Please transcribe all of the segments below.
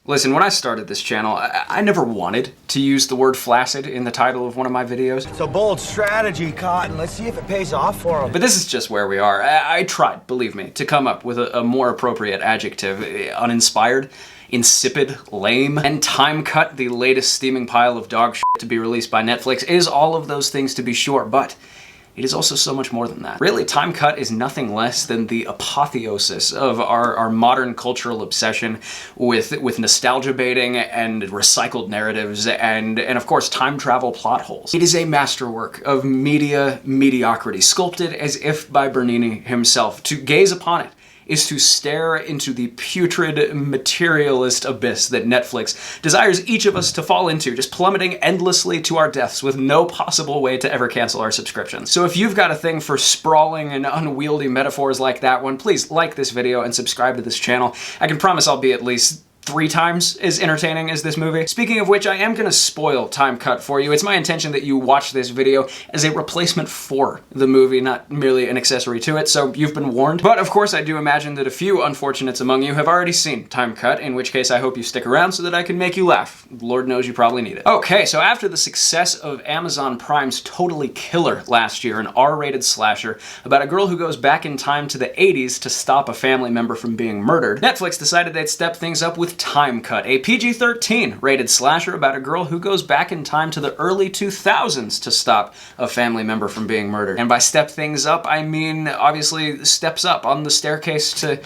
Listen, when I started this channel, I never wanted to use the word flaccid in the title of one of my videos. It's a bold strategy, Cotton. Let's see if it pays off for him. But this is just where we are. I tried, believe me, to come up with a more appropriate adjective. Uninspired, insipid, lame, and time cut, the latest steaming pile of dog shit to be released by Netflix, is all of those things to be sure, but it is also so much more than that. Really, Time Cut is nothing less than the apotheosis of our modern cultural obsession with nostalgia baiting and recycled narratives and of course time travel plot holes. It is a masterwork of media mediocrity, sculpted as if by Bernini himself. To gaze upon it is to stare into the putrid materialist abyss that Netflix desires each of us to fall into, just plummeting endlessly to our deaths with no possible way to ever cancel our subscriptions. So if you've got a thing for sprawling and unwieldy metaphors like that one, please like this video and subscribe to this channel. I can promise I'll be at least 3 times as entertaining as this movie. Speaking of which, I am gonna spoil Time Cut for you. It's my intention that you watch this video as a replacement for the movie, not merely an accessory to it, so you've been warned. But of course, I do imagine that a few unfortunates among you have already seen Time Cut, in which case I hope you stick around so that I can make you laugh. Lord knows you probably need it. Okay, so after the success of Amazon Prime's Totally Killer last year, an R-rated slasher about a girl who goes back in time to the 80s to stop a family member from being murdered, Netflix decided they'd step things up with Time Cut, a PG-13 rated slasher about a girl who goes back in time to the early 2000s to stop a family member from being murdered. And by step things up, I mean, obviously, steps up on the staircase to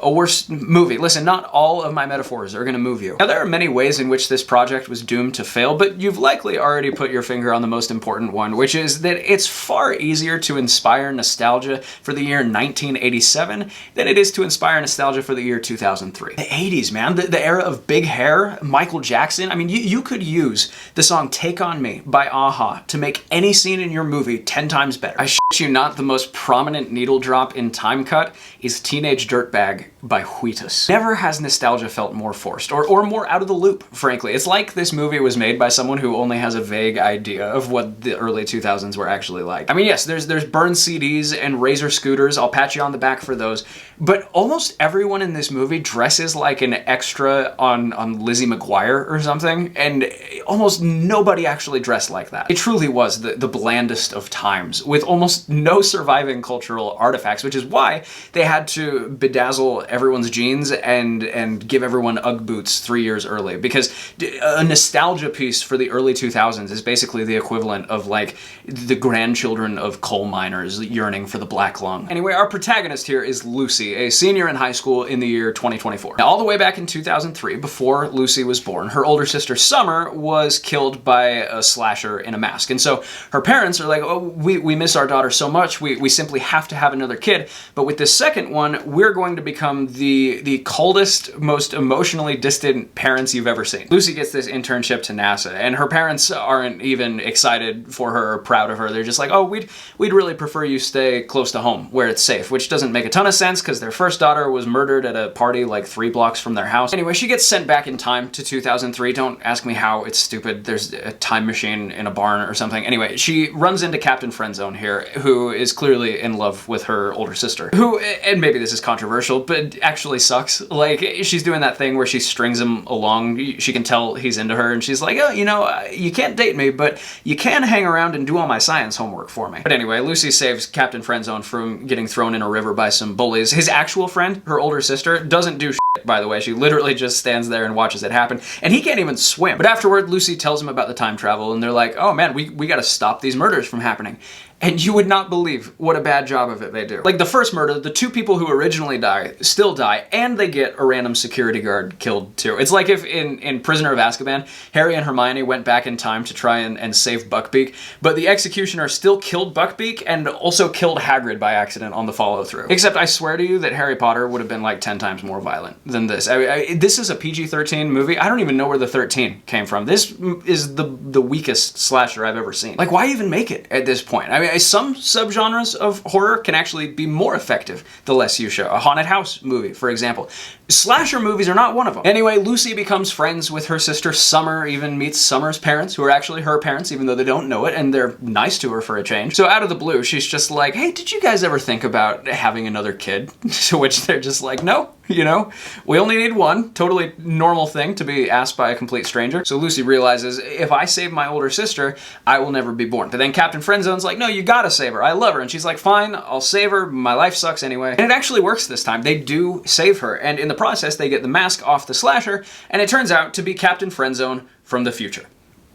a worse movie. Listen, not all of my metaphors are gonna move you. Now, there are many ways in which this project was doomed to fail, but you've likely already put your finger on the most important one, which is that it's far easier to inspire nostalgia for the year 1987 than it is to inspire nostalgia for the year 2003. The 80s, man, the era of big hair, Michael Jackson. I mean, you could use the song Take On Me by a-ha to make any scene in your movie 10 times better. I shit you not, the most prominent needle drop in Time Cut is Teenage Dirtbag by Wheatus. Never has nostalgia felt more forced, or more out of the loop, frankly. It's like this movie was made by someone who only has a vague idea of what the early 2000s were actually like. I mean, yes, there's burned CDs and Razor scooters, I'll pat you on the back for those, but almost everyone in this movie dresses like an extra on Lizzie McGuire or something, and almost nobody actually dressed like that. It truly was the blandest of times, with almost no surviving cultural artifacts, which is why they had to bedazzle everyone's jeans and give everyone Ugg boots 3 years early, because a nostalgia piece for the early 2000s is basically the equivalent of like the grandchildren of coal miners yearning for the black lung. Anyway, our protagonist here is Lucy, a senior in high school in the year 2024. Now, all the way back in 2003, before Lucy was born, her older sister Summer was killed by a slasher in a mask, and so her parents are like, oh, we miss our daughter so much, we simply have to have another kid, but with this second one, we're going to become the coldest, most emotionally distant parents you've ever seen. Lucy gets this internship to NASA, and her parents aren't even excited for her or proud of her. They're just like, oh, we'd really prefer you stay close to home, where it's safe, which doesn't make a ton of sense because their first daughter was murdered at a party like 3 blocks from their house. Anyway, she gets sent back in time to 2003. Don't ask me how, it's stupid. There's a time machine in a barn or something. Anyway, she runs into Captain Friendzone here, who is clearly in love with her older sister, who, and maybe this is controversial, but actually sucks. Like, she's doing that thing where she strings him along. She can tell he's into her, and she's like, oh, you know, you can't date me, but you can hang around and do all my science homework for me. But anyway, Lucy saves Captain Friendzone from getting thrown in a river by some bullies. His actual friend, her older sister, doesn't do shit, by the way. She literally just stands there and watches it happen, and he can't even swim. But afterward, Lucy tells him about the time travel, and they're like, oh man, we gotta stop these murders from happening. And you would not believe what a bad job of it they do. Like, the first murder, the 2 people who originally die still die, and they get a random security guard killed too. It's like if in Prisoner of Azkaban, Harry and Hermione went back in time to try and save Buckbeak, but the executioner still killed Buckbeak and also killed Hagrid by accident on the follow-through. Except I swear to you that Harry Potter would have been like 10 times more violent than this. This is a PG-13 movie. I don't even know where the 13 came from. This is the weakest slasher I've ever seen. Like, why even make it at this point? I mean, some subgenres of horror can actually be more effective the less you show. A haunted house movie, for example. Slasher movies are not one of them. Anyway, Lucy becomes friends with her sister Summer, even meets Summer's parents, who are actually her parents, even though they don't know it, and they're nice to her for a change. So out of the blue, she's just like, hey, did you guys ever think about having another kid? To which they're just like, no, You know? We only need one. Totally normal thing to be asked by a complete stranger. So Lucy realizes, if I save my older sister, I will never be born. But then Captain Friendzone's like, no, you gotta save her. I love her. And she's like, fine, I'll save her. My life sucks anyway. And it actually works this time. They do save her. And in the process, they get the mask off the slasher. And it turns out to be Captain Friendzone from the future.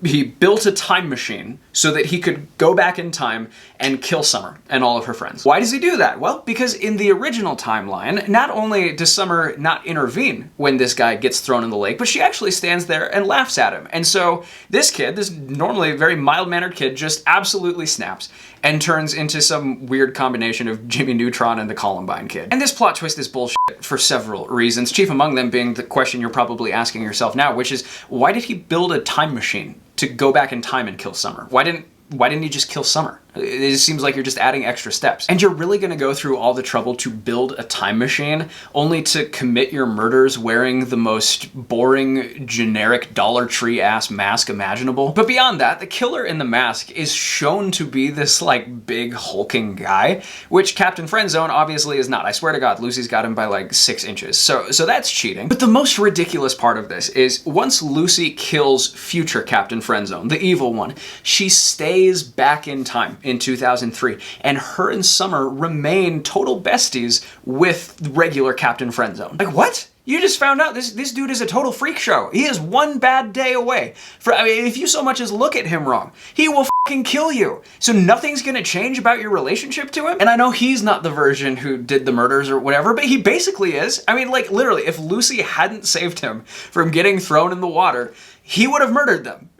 He built a time machine so that he could go back in time and kill Summer and all of her friends. Why does he do that? Well, because in the original timeline, not only does Summer not intervene when this guy gets thrown in the lake, but she actually stands there and laughs at him. And so this kid, this normally very mild-mannered kid, just absolutely snaps and turns into some weird combination of Jimmy Neutron and the Columbine Kid. And this plot twist is bullshit for several reasons, chief among them being the question you're probably asking yourself now, which is, why did he build a time machine to go back in time and kill Summer? Why didn't he just kill Summer? It just seems like you're just adding extra steps. And you're really gonna go through all the trouble to build a time machine only to commit your murders wearing the most boring, generic Dollar Tree-ass mask imaginable? But beyond that, the killer in the mask is shown to be this, like, big hulking guy, which Captain Friendzone obviously is not. I swear to God, Lucy's got him by like 6 inches. So that's cheating. But the most ridiculous part of this is once Lucy kills future Captain Friendzone, the evil one, she stays back in time in 2003, and her and Summer remain total besties with regular Captain Friendzone. Like, what? You just found out this dude is a total freak show. He is one bad day away. I mean, if you so much as look at him wrong, he will fucking kill you. So nothing's gonna change about your relationship to him? And I know he's not the version who did the murders or whatever, but he basically is. I mean, like, literally, if Lucy hadn't saved him from getting thrown in the water, he would have murdered them.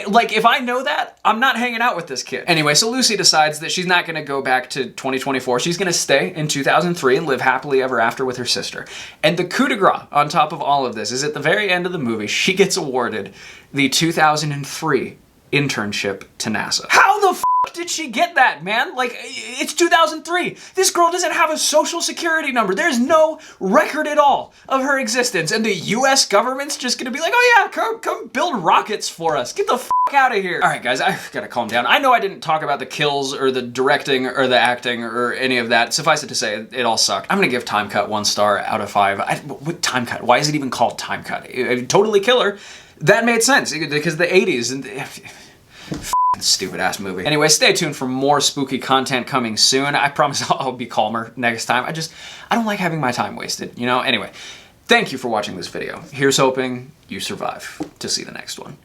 Like, if I know that, I'm not hanging out with this kid. Anyway, so Lucy decides that she's not gonna go back to 2024. She's gonna stay in 2003 and live happily ever after with her sister. And the coup de grace on top of all of this is at the very end of the movie, she gets awarded the 2003 internship to NASA. How the f did she get that, man? Like, it's 2003. This girl doesn't have a social security number. There's no record at all of her existence. And the US government's just gonna be like, oh yeah, come build rockets for us. Get the f out of here. All right, guys, I gotta calm down. I know I didn't talk about the kills or the directing or the acting or any of that. Suffice it to say, it all sucked. I'm gonna give Time Cut 1 star out of 5. What Time Cut? Why is it even called Time Cut? Totally killer. That made sense because the 80s and stupid ass movie. Anyway, stay tuned for more spooky content coming soon. I promise I'll be calmer next time. I don't like having my time wasted, you know? Anyway, thank you for watching this video. Here's hoping you survive to see the next one.